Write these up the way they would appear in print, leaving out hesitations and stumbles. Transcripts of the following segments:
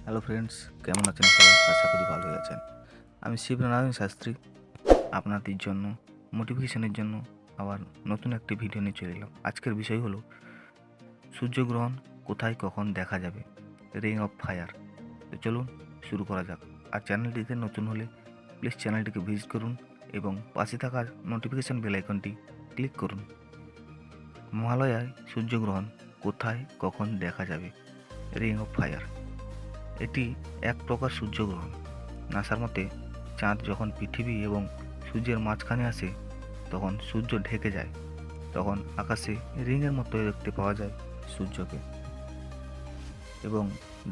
Hello friends, কেমন আছেন সবাই? আশা করি ভালোই আছেন। আমি শিবনারায়ণ শাস্ত্রী আপনাদের জন্য মোটিভেশনের জন্য আবার নতুন একটি ভিডিও নিয়ে চলে এলাম। আজকের বিষয় হলো সূর্যগ্রহণ কোথায় কখন দেখা যাবে, রিং অফ ফায়ার। তো চলুন শুরু করা যাক। আর চ্যানেলটিতে নতুন হলে প্লিজ চ্যানেলটিকে ভিজিট করুন এবং পাশে থাকা নোটিফিকেশন বেল আইকনটি ক্লিক করুন। মহালয়ায় সূর্যগ্রহণ কোথায় কখন দেখা যাবে, রিং অফ ফায়ার। এটি এক প্রকার সূর্যগ্রহণ। নাসার মতে চাঁদ যখন পৃথিবী এবং সূর্যের মাঝখানে আসে তখন সূর্য ঢেকে যায়, তখন আকাশে রিংয়ের মতো দেখতে পাওয়া যায় সূর্যকে। এবং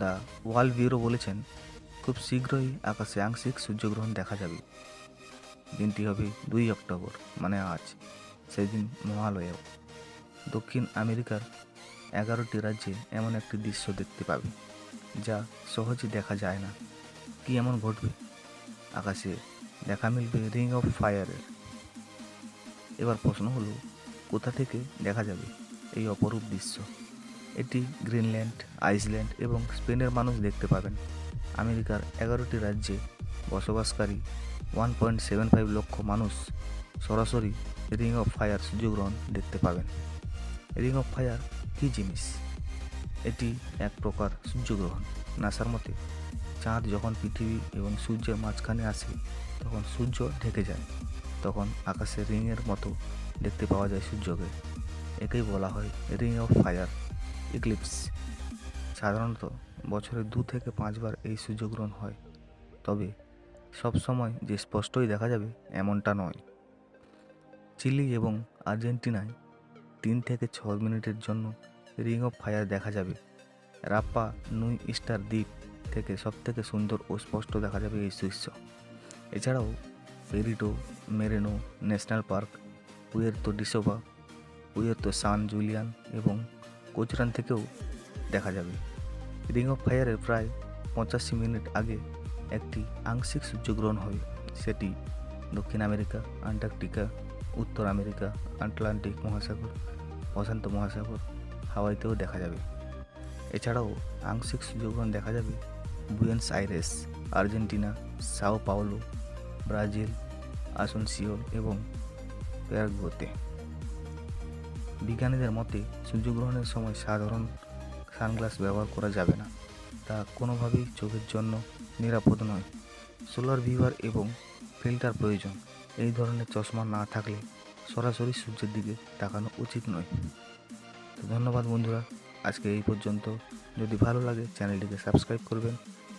দ্য ওয়ার্ল্ড ব্যুরো বলেছেন খুব শীঘ্রই আকাশে আংশিক সূর্যগ্রহণ দেখা যাবে। দিনটি হবে 2 অক্টোবর, মানে আজ। সেই দিন মহালয়াও। দক্ষিণ আমেরিকার 11টি রাজ্যে এমন একটি দৃশ্য দেখতে পাবে যা সহজে দেখা যায় না। কি এমন ঘটবে? আকাশে দেখা মিলবে রিং অফ ফায়ারের। এবার প্রশ্ন হলো, কোথা থেকে দেখা যাবে এই অপরূপ দৃশ্য? এটি গ্রিনল্যান্ড, আইসল্যান্ড এবং স্পেনের মানুষ দেখতে পাবেন। আমেরিকার 11টি রাজ্যে বসবাসকারী 1.75 লক্ষ মানুষ সরাসরি রিং অফ ফায়ার সূর্যগ্রহণ দেখতে পাবেন। রিং অফ ফায়ার কী জিনিস? এটি এক প্রকার সূর্যগ্রহণ। নাসার মতে চাঁদ যখন পৃথিবী এবং সূর্যের মাঝখানে আসে তখন সূর্য ঢেকে যায়, তখন আকাশে রিংয়ের মতো দেখতে পাওয়া যায় সূর্যকে। একেই বলা হয় রিং অফ ফায়ার ইক্লিপস। সাধারণত বছরে 2 থেকে 5 বার এই সূর্যগ্রহণ হয়, তবে সব সময় যে স্পষ্টই দেখা যাবে এমনটা নয়। চিলি এবং আর্জেন্টিনায় 3 থেকে 6 মিনিটের জন্য রিং অফ ফায়ার দেখা যাবে। রাপ্পা নুই স্টার দ্বীপ থেকে সবথেকে সুন্দর ও স্পষ্ট দেখা যাবে এই দৃশ্য। এছাড়াও পেরিটো মেরেনো ন্যাশনাল পার্ক, পুয়ের্তো ডিসোভা, পুয়ের্তো সান জুলিয়ান এবং কোচরান থেকেও দেখা যাবে। রিং অফ ফায়ারের প্রায় 85 মিনিট আগে একটি আংশিক সূর্যগ্রহণ হবে। সেটি দক্ষিণ আমেরিকা, আন্টার্কটিকা, উত্তর আমেরিকা, আটলান্টিক মহাসাগর, প্রশান্ত মহাসাগর, হাওয়াইতেও দেখা যাবে। এছাড়াও আংশিক সূর্যগ্রহণ দেখা যাবে Buenos Aires, Argentina, Sao Paulo, Brazil, Asuncion এবং প্যারাগুয়েতে। বিজ্ঞানীদের মতে সূর্যগ্রহণের সময় সাধারণ সানগ্লাস ব্যবহার করা যাবে না, তা কোনোভাবেই চোখের জন্য নিরাপদ নয়। সোলার ভিভার এবং ফিল্টার প্রয়োজন। এই ধরনের চশমা না থাকলে সরাসরি সূর্যের দিকে তাকানো উচিত নয়। তো ধন্যবাদ বন্ধুরা, আজকে এই পর্যন্ত। যদি ভালো লাগে চ্যানেলটিকে সাবস্ক্রাইব করবেন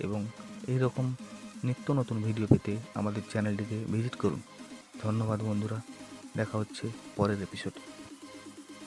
এবং এই রকম নিত্য নতুন ভিডিও পেতে আমাদের চ্যানেলটিকে ভিজিট করুন। ধন্যবাদ বন্ধুরা, দেখা হচ্ছে পরের এপিসোডে।